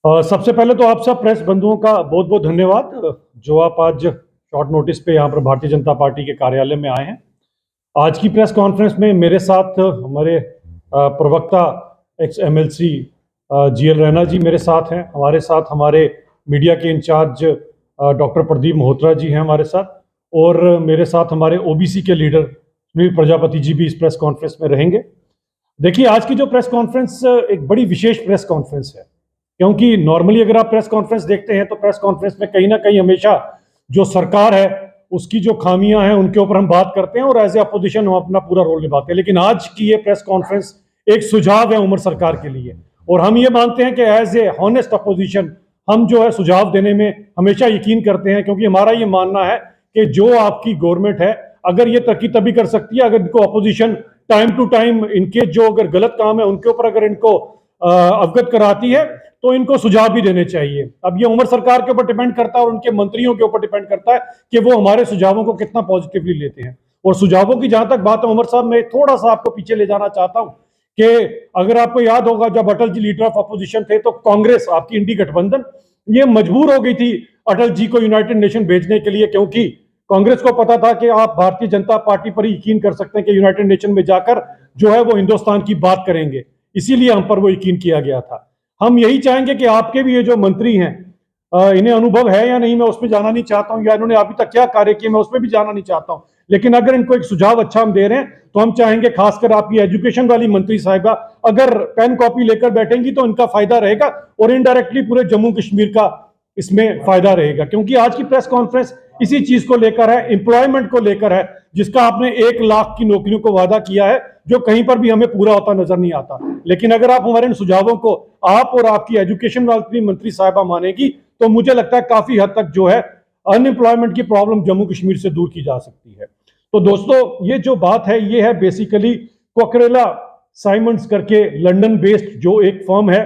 सबसे पहले तो आप सब प्रेस बंधुओं का बहुत बहुत धन्यवाद, जो आप आज शॉर्ट नोटिस पे यहाँ पर भारतीय जनता पार्टी के कार्यालय में आए हैं। आज की प्रेस कॉन्फ्रेंस में मेरे साथ हमारे प्रवक्ता एक्स एमएलसी जीएल रैना जी मेरे साथ हैं। हमारे साथ हमारे मीडिया के इंचार्ज डॉक्टर प्रदीप मल्होत्रा जी हैं हमारे साथ, और मेरे साथ हमारे ओबीसी के लीडर सुनील प्रजापति जी भी इस प्रेस कॉन्फ्रेंस में रहेंगे। देखिए, आज की जो प्रेस कॉन्फ्रेंस एक बड़ी विशेष प्रेस कॉन्फ्रेंस है, क्योंकि नॉर्मली अगर आप प्रेस कॉन्फ्रेंस देखते हैं तो प्रेस कॉन्फ्रेंस में कहीं ना कहीं हमेशा जो सरकार है उसकी जो खामियां हैं उनके ऊपर हम बात करते हैं और एज ए अपोजिशन हम अपना पूरा रोल निभाते हैं। लेकिन आज की ये प्रेस कॉन्फ्रेंस एक सुझाव है उमर सरकार के लिए, और हम ये मानते हैं कि एज ए हॉनेस्ट अपोजिशन हम जो है सुझाव देने में हमेशा यकीन करते हैं, क्योंकि हमारा ये मानना है कि जो आपकी गवर्नमेंट है अगर ये तरक्की तभी कर सकती है अगर इनको अपोजिशन टाइम टू टाइम इनके जो अगर गलत काम है उनके ऊपर अगर इनको अवगत कराती है तो इनको सुझाव भी देने चाहिए। अब ये उमर सरकार के ऊपर डिपेंड करता है और उनके मंत्रियों के ऊपर डिपेंड करता है कि वो हमारे सुझावों को कितना पॉजिटिवली लेते हैं। और सुझावों की जहां तक बात है उमर साहब, मैं थोड़ा सा आपको पीछे ले जाना चाहता हूं कि अगर आपको याद होगा जब Atal ji leader of opposition थे तो कांग्रेस, आपकी इंडी गठबंधन, ये मजबूर हो गई थी अटल जी को यूनाइटेड नेशन भेजने के लिए, क्योंकि कांग्रेस को पता था कि आप भारतीय जनता पार्टी पर ही यकीन कर सकते हैं कि यूनाइटेड नेशन में जाकर जो है वो हिंदुस्तान की बात करेंगे, इसीलिए हम पर वो यकीन किया गया था। हम यही चाहेंगे कि आपके भी ये जो मंत्री हैं, इन्हें अनुभव है या नहीं मैं उस पर जाना नहीं चाहता हूं, या इन्होंने अभी तक क्या कार्य किए मैं उस पर भी जाना नहीं चाहता हूं, लेकिन अगर इनको एक सुझाव अच्छा हम दे रहे हैं तो हम चाहेंगे खासकर आपकी एजुकेशन वाली मंत्री साहिबा अगर पेन कॉपी लेकर बैठेंगी तो इनका फायदा रहेगा और इनडायरेक्टली पूरे जम्मू कश्मीर का इसमें फायदा रहेगा। क्योंकि आज की प्रेस कॉन्फ्रेंस इसी चीज को लेकर है, एम्प्लॉयमेंट को लेकर है, जिसका आपने 1 लाख की नौकरियों को वादा किया है जो कहीं पर भी हमें पूरा होता नजर नहीं आता। लेकिन अगर आप हमारे इन सुझावों को आप और आपकी एजुकेशन वाली मंत्री साहिबा मानेगी तो मुझे लगता है काफी हद तक जो है अनएम्प्लॉयमेंट की प्रॉब्लम जम्मू कश्मीर से दूर की जा सकती है। तो दोस्तों, ये जो बात है ये है बेसिकली कोकरेला साइमंड्स करके लंदन बेस्ड जो एक फर्म है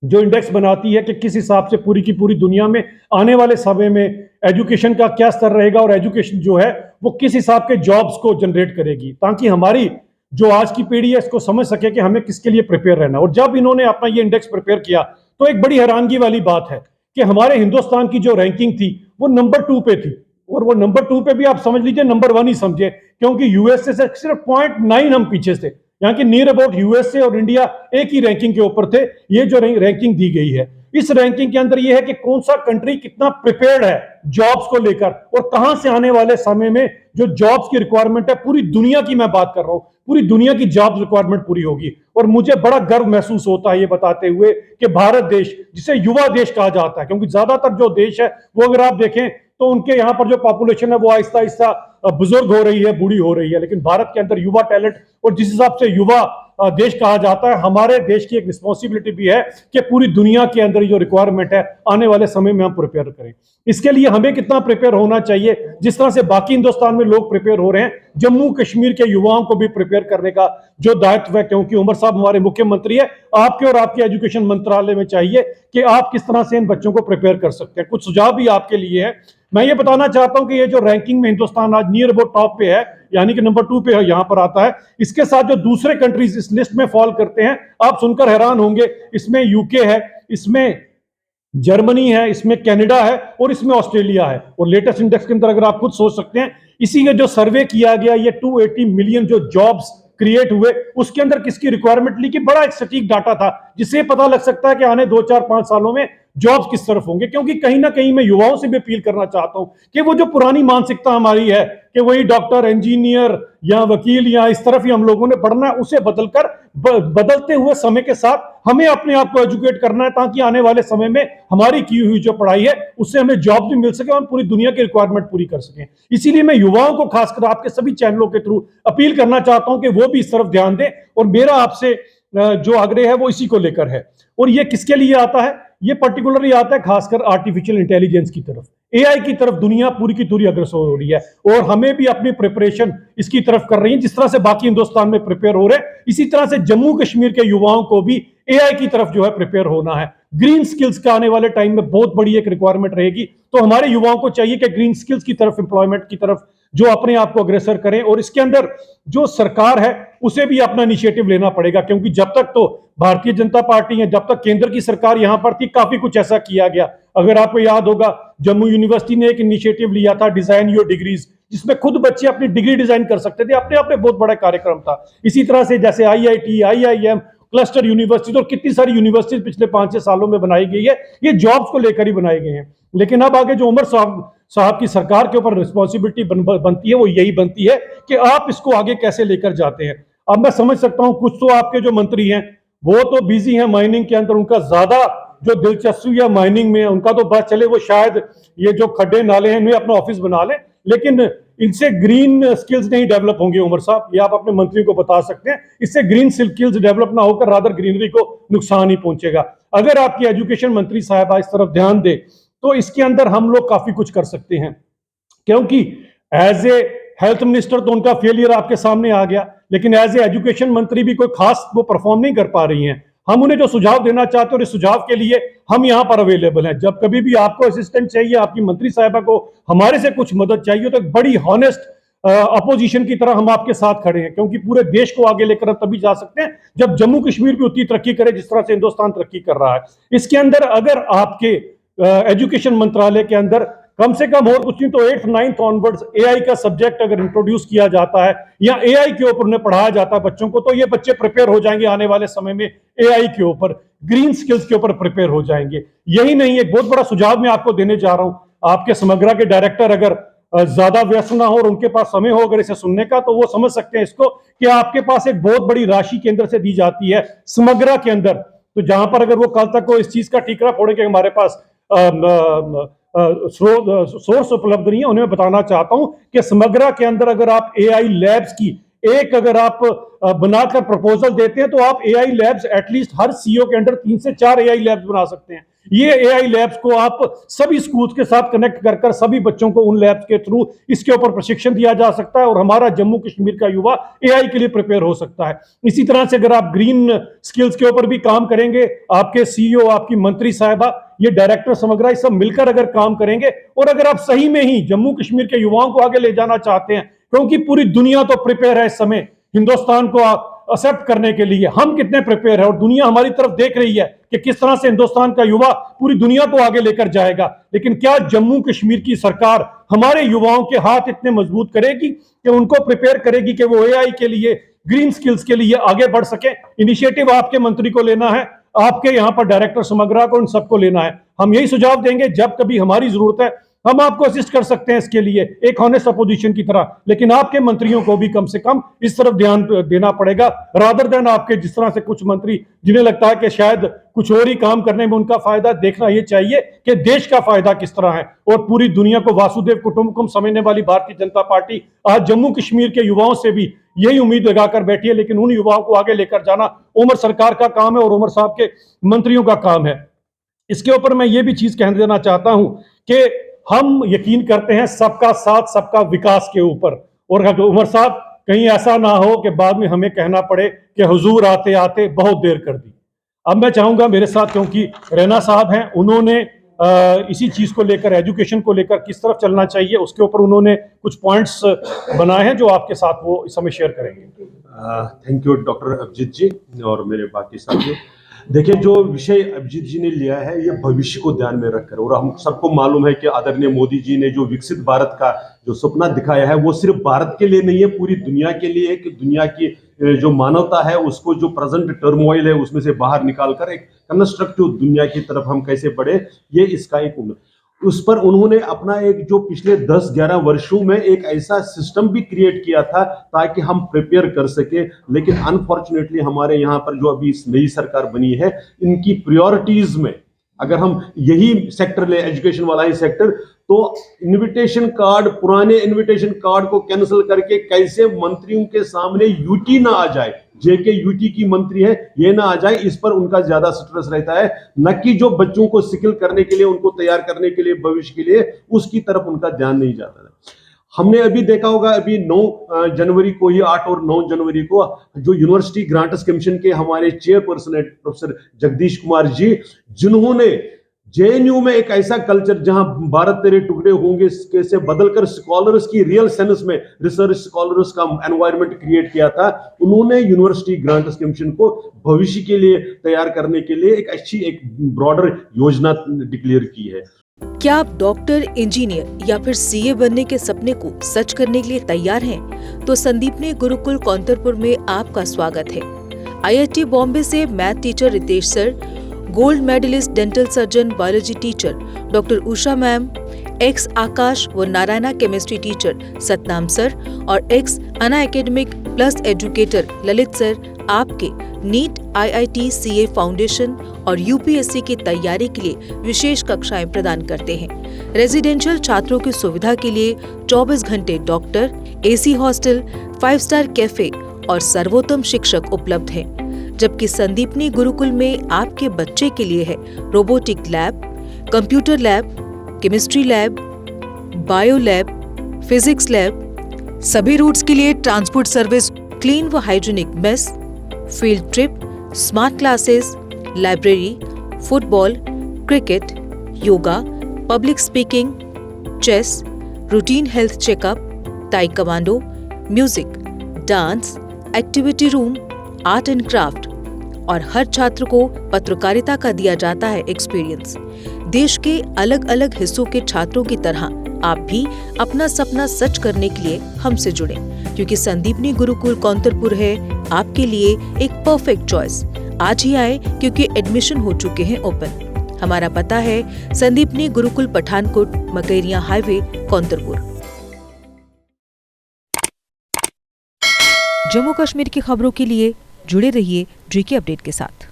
जो इंडेक्स बनाती है कि किस हिसाब से पूरी की पूरी दुनिया में आने वाले समय में एजुकेशन का क्या स्तर रहेगा और एजुकेशन जो है वो किस हिसाब के जॉब्स को जनरेट करेगी, ताकि हमारी जो आज की पीढ़ी है इसको समझ सके कि हमें किसके लिए प्रिपेयर रहना। और जब इन्होंने अपना ये इंडेक्स प्रिपेयर किया तो एक बड़ी हैरानगी वाली बात है कि हमारे हिंदुस्तान की जो रैंकिंग थी वो नंबर 2 पे थी, और वो नंबर 2 पे भी आप समझ लीजिए नंबर 1 ही समझे, क्योंकि यूएसए से सिर्फ 0.9 हम पीछे थे। यहाँ की नियर अबाउट यूएसए और इंडिया एक ही रैंकिंग के ऊपर थे। ये जो रैंकिंग दी गई है, इस रैंकिंग के अंदर ये है कि कौन सा कंट्री कितना प्रिपेयर्ड है जॉब्स को लेकर, और कहां से आने वाले समय में जो जॉब्स की रिक्वायरमेंट है पूरी दुनिया की मैं बात कर रहा हूं, पूरी दुनिया की जॉब्स रिक्वायरमेंट पूरी होगी। और मुझे बड़ा गर्व महसूस होता है ये बताते हुए कि भारत देश, जिसे युवा देश कहा जाता है, क्योंकि ज्यादातर जो देश है वो अगर आप देखें तो उनके यहाँ पर जो पॉपुलेशन है वो आहिस्ता आहिस्ता बुजुर्ग हो रही है, बूढ़ी हो रही है, लेकिन भारत के अंदर युवा टैलेंट, और जिस हिसाब से युवा देश कहा जाता है, हमारे देश की एक रिस्पॉन्सिबिलिटी भी है कि पूरी दुनिया के अंदर जो रिक्वायरमेंट है आने वाले समय में हम प्रिपेयर करें। इसके लिए हमें कितना प्रिपेयर होना चाहिए, जिस तरह से बाकी हिंदुस्तान में लोग प्रिपेयर हो रहे हैं, जम्मू कश्मीर के युवाओं को भी प्रिपेयर करने का जो दायित्व है, क्योंकि उमर साहब हमारे मुख्यमंत्री है, आपके और आपके एजुकेशन मंत्रालय में चाहिए कि आप किस तरह से इन बच्चों को प्रिपेयर कर सकते हैं। कुछ सुझाव भी आपके लिए है। मैं ये बताना चाहता हूं कि ये जो रैंकिंग में हिंदुस्तान आज नियर अबाउट टॉप पे है, यानी कि नंबर 2 पे है, यहां पर आता है। इसके साथ जो दूसरे कंट्रीज इस लिस्ट में फॉल करते हैं आप सुनकर हैरान होंगे, इसमें यूके है, इसमें जर्मनी है, इसमें कनाडा है और इसमें ऑस्ट्रेलिया है। और लेटेस्ट इंडेक्स के अंदर अगर आप खुद सोच सकते हैं, इसी का जो सर्वे किया गया, ये 280 मिलियन जो जॉब्स क्रिएट हुए उसके अंदर किसकी रिक्वायरमेंट ली, कि बड़ा एक सटीक डाटा था जिससे पता लग सकता है कि आने 2 4 5 सालों में जॉब्स किस तरफ होंगे। क्योंकि कहीं ना कहीं मैं युवाओं से भी अपील करना चाहता हूं कि वो जो पुरानी मानसिकता हमारी है कि वही डॉक्टर, इंजीनियर या वकील या इस तरफ ही हम लोगों ने पढ़ना है, उसे बदलकर बदलते हुए समय के साथ हमें अपने आप को एजुकेट करना है, ताकि आने वाले समय में हमारी की हुई जो पढ़ाई है उससे हमें जॉब भी मिल सके और हम पूरी दुनिया की रिक्वायरमेंट पूरी कर सकें। इसीलिए मैं युवाओं को खासकर आपके सभी चैनलों के थ्रू अपील करना चाहता हूं कि वो भी इस तरफ ध्यान दें, और मेरा आपसे जो आग्रह है वो इसी को लेकर है। और ये किसके लिए आता है, ये पर्टिकुलरली आता है खासकर आर्टिफिशियल इंटेलिजेंस की तरफ, एआई की तरफ दुनिया पूरी की पूरी अग्रसर हो रही है, और हमें भी अपनी प्रिपरेशन इसकी तरफ कर रही है। जिस तरह से बाकी हिंदुस्तान में प्रिपेयर हो रहे हैं, इसी तरह से जम्मू कश्मीर के युवाओं को भी एआई की तरफ जो है प्रिपेयर होना है। ग्रीन स्किल्स का आने वाले टाइम में बहुत बड़ी एक रिक्वायरमेंट रहेगी, तो हमारे युवाओं को चाहिए कि ग्रीन स्किल्स की तरफ, एम्प्लॉयमेंट की तरफ जो अपने आप को अग्रसर करें। और इसके अंदर जो सरकार है उसे भी अपना इनिशिएटिव लेना पड़ेगा, क्योंकि जब तक तो भारतीय जनता पार्टी है, जब तक केंद्र की सरकार यहां पर थी, काफी कुछ ऐसा किया गया। अगर आपको याद होगा, जम्मू यूनिवर्सिटी ने एक इनिशिएटिव लिया था, डिजाइन योर डिग्रीज, जिसमें खुद बच्चे अपनी डिग्री डिजाइन कर सकते थे। अपने आप में बहुत बड़ा कार्यक्रम था। इसी तरह से जैसे IIT, IIM, क्लस्टर यूनिवर्सिटी और कितनी सारी यूनिवर्सिटी पिछले 5-6 सालों में बनाई गई है, ये जॉब्स को लेकर ही बनाए गए हैं। लेकिन अब आगे जो उमर साहब की सरकार के ऊपर रिस्पॉन्सिबिलिटी बनती है, वो यही बनती है कि आप इसको आगे कैसे लेकर जाते हैं। अब मैं समझ सकता हूं कुछ तो आपके जो मंत्री हैं वो तो बिजी हैं माइनिंग के अंदर, उनका ज्यादा जो दिलचस्पी है माइनिंग में, उनका तो बस चले वो शायद ये जो खड्डे नाले हैं इनमें अपना ऑफिस बना लें, लेकिन इनसे ग्रीन स्किल्स नहीं डेवलप होंगे। उमर साहब, ये आप अपने मंत्रियों को बता सकते हैं, इससे ग्रीन स्किल्स डेवलप ना होकर रादर ग्रीनरी को नुकसान ही पहुंचेगा। अगर आपकी एजुकेशन मंत्री साहब इस तरफ ध्यान दे तो इसके अंदर हम लोग काफी कुछ कर सकते हैं, क्योंकि एज ए हेल्थ मिनिस्टर तो उनका फेलियर आपके सामने आ गया, लेकिन एज ए एजुकेशन मंत्री भी कोई खास वो परफॉर्म नहीं कर पा रही हैं। हम उन्हें जो सुझाव देना चाहते हैं और इस सुझाव के लिए हम यहां पर अवेलेबल हैं। जब कभी भी आपको असिस्टेंट चाहिए, आपकी मंत्री साहिबा को हमारे से कुछ मदद चाहिए, तो एक बड़ी हॉनेस्ट अपोजिशन की तरह हम आपके साथ खड़े हैं, क्योंकि पूरे देश को आगे लेकर हम तभी जा सकते हैं जब जम्मू कश्मीर भी उतनी तरक्की करे जिस तरह से हिंदुस्तान तरक्की कर रहा है। इसके अंदर अगर आपके एजुकेशन मंत्रालय के अंदर कम से कम और कुछ नहीं तो 8th 9th ऑनवर्ड्स AI का सब्जेक्ट अगर इंट्रोड्यूस किया जाता है या AI के ऊपर उन्हें पढ़ाया जाता है बच्चों को, तो ये बच्चे प्रिपेयर हो जाएंगे आने वाले समय में AI के ऊपर, ग्रीन स्किल्स के ऊपर प्रिपेयर हो जाएंगे। यही नहीं, एक बहुत बड़ा सुझाव मैं आपको देने जा रहा हूं। आपके समग्रा के डायरेक्टर अगर ज्यादा व्यस्त ना हो और उनके पास समय हो अगर इसे सुनने का, तो वो समझ सकते हैं इसको कि आपके पास एक बहुत बड़ी राशि केंद्र से दी जाती है समग्रा के अंदर। तो जहां पर अगर वो कल तक को इस चीज का ठीकरा फोड़े कि हमारे पास सोर्स उपलब्ध नहीं है, उन्हें बताना चाहता हूं कि समग्रा के अंदर अगर आप AI लैब्स की एक अगर आप बनाकर प्रपोजल देते हैं, तो आप AI लैब्स एटलीस्ट हर CEO के अंदर 3 से 4 AI लैब्स बना सकते हैं। ये AI लैब्स को आप सभी स्कूल्स के साथ कनेक्ट कर सभी बच्चों को उन लैब्स के थ्रू इसके ऊपर प्रशिक्षण दिया जा सकता है और हमारा जम्मू कश्मीर का युवा AI के लिए प्रिपेयर हो सकता है। इसी तरह से अगर आप ग्रीन स्किल्स के ऊपर भी काम करेंगे, आपके CEO, आपकी मंत्री साहिबा, ये डायरेक्टर समग्रा, सब मिलकर अगर काम करेंगे और अगर आप सही में ही जम्मू कश्मीर के युवाओं को आगे ले जाना चाहते हैं, क्योंकि पूरी दुनिया तो प्रिपेयर है इस समय हिंदुस्तान को एक्सेप्ट करने के लिए, हम कितने प्रिपेयर है और दुनिया हमारी तरफ देख रही है कि किस तरह से हिंदुस्तान का युवा पूरी दुनिया को आगे लेकर जाएगा। लेकिन क्या जम्मू कश्मीर की सरकार हमारे युवाओं के हाथ इतने मजबूत करेगी कि उनको प्रिपेयर करेगी कि वो AI के लिए, ग्रीन स्किल्स के लिए आगे बढ़ सके? इनिशिएटिव आपके मंत्री को लेना है, आपके यहां पर डायरेक्टर समग्रा को, इन सबको लेना है। हम यही सुझाव देंगे, जब कभी हमारी जरूरत है हम आपको असिस्ट कर सकते हैं इसके लिए एक हॉनेस्ट अपोजिशन की तरह, लेकिन आपके मंत्रियों को भी कम से कम इस तरफ ध्यान देना पड़ेगा, रादर देन आपके जिस तरह से कुछ मंत्री जिन्हें लगता है कि शायद कुछ और ही काम करने में उनका फायदा। देखना यह चाहिए कि देश का फायदा किस तरह है और पूरी दुनिया को वासुदेव कुटुंबकम समझने वाली भारतीय जनता पार्टी आज जम्मू कश्मीर के युवाओं से भी यही उम्मीद लगाकर बैठी है। लेकिन उन युवाओं को आगे लेकर जाना उमर सरकार का काम है और उमर साहब के मंत्रियों का काम है। इसके ऊपर मैं ये भी चीज कह देना चाहता हूं कि हम यकीन करते हैं सबका साथ सबका विकास के ऊपर, और उमर साहब कहीं ऐसा ना हो कि बाद में हमें कहना पड़े कि हुजूर आते आते बहुत देर कर दी। अब मैं चाहूंगा मेरे साथ, क्योंकि रैना साहब हैं, उन्होंने इसी चीज को लेकर, एजुकेशन को लेकर किस तरफ चलना चाहिए, उसके ऊपर उन्होंने कुछ पॉइंट्स बनाए हैं जो आपके साथ वो इस समय शेयर करेंगे। थैंक यू डॉक्टर अभिजीत जी और मेरे बाकी साथियों। देखिए, जो विषय अभिजीत जी ने लिया है ये भविष्य को ध्यान में रखकर, और हम सबको मालूम है कि आदरणीय मोदी जी ने जो विकसित भारत का जो सपना दिखाया है वो सिर्फ भारत के लिए नहीं है, पूरी दुनिया के लिए है कि दुनिया की जो मानवता है उसको जो प्रेजेंट टर्मोइल है उसमें से बाहर निकालकर एक कंस्ट्रक्टिव दुनिया की तरफ हम कैसे बढ़े, ये इसका एक उस पर उन्होंने अपना एक जो पिछले 10-11 वर्षों में एक ऐसा सिस्टम भी क्रिएट किया था ताकि हम प्रिपेयर कर सके। लेकिन अनफॉर्चुनेटली हमारे यहाँ पर जो अभी नई सरकार बनी है, इनकी प्रायोरिटीज में अगर हम यही सेक्टर ले, एजुकेशन वाला ही सेक्टर, तो इनविटेशन कार्ड, पुराने इनविटेशन कार्ड को कैंसिल करके कैसे मंत्रियों के सामने यूटी ना आ जाए, जेके यूटी की मंत्री है ये ना आ जाए, इस पर उनका ज्यादा स्ट्रेस रहता है, न कि जो बच्चों को स्किल करने के लिए, उनको तैयार करने के लिए, भविष्य के लिए, उसकी तरफ उनका ध्यान नहीं जाता है। हमने अभी देखा होगा, अभी 9 जनवरी को ही, 8 और 9 जनवरी को जो यूनिवर्सिटी ग्रांट्स कमीशन के हमारे चेयरपर्सन है प्रोफेसर जगदीश कुमार जी, जिन्होंने जेएनयू में एक ऐसा कल्चर जहां भारत तेरे टुकड़े होंगे कैसे बदलकर स्कॉलर्स की रियल सेंस में रिसर्च स्कॉलर्स का एनवायरनमेंट क्रिएट किया था। उन्होंने यूनिवर्सिटी ग्रांट्स कमीशन को भविष्य के लिए तैयार करने के लिए एक अच्छी एक ब्रॉडर योजना डिक्लेयर की है। क्या आप डॉक्टर, इंजीनियर या फिर सीए बनने के सपने को सच करने के लिए तैयार हैं? तो संदीपनी गुरुकुल कौंतरपुर में आपका स्वागत है। आईआईटी बॉम्बे से math teacher Ritesh sir, gold medalist dental surgeon biology teacher doctor Usha ma'am, ex Aakash व Narayana chemistry teacher Satnam sir और ex Unacademy plus educator Lalit sir आपके नीट, आईआईटी, सीए फाउंडेशन और यूपीएससी की तैयारी के लिए विशेष कक्षाएं प्रदान करते हैं। रेजिडेंशियल छात्रों की सुविधा के लिए 24 घंटे doctor, AC hostel, 5 star cafe और सर्वोत्तम शिक्षक उपलब्ध हैं। जबकि संदीपनी गुरुकुल में आपके बच्चे के लिए है robotic lab, computer lab, chemistry lab, bio lab, physics lab, सभी रूट्स के लिए ट्रांसपोर्ट सर्विस, क्लीन व hygienic mess, field trip, smart classes, library, football, cricket, yoga, public speaking, chess, routine health checkup, taekwondo, music, dance, activity room, art and craft और हर छात्र को पत्रकारिता का दिया जाता है एक्सपीरियंस। देश के अलग अलग हिस्सों के छात्रों की तरह आप भी अपना सपना सच करने के लिए हमसे जुड़ें, क्योंकि संदीपनी गुरुकुल कौंतरपुर है आपके लिए एक परफेक्ट चॉइस। आज ही आए क्योंकि एडमिशन हो चुके हैं ओपन। हमारा पता है संदीपनी गुरुकुल पठानकोट, मकैरिया हाईवे, कौंतरपुर। जम्मू कश्मीर की खबरों के लिए जुड़े रहिए जीके अपडेट के साथ।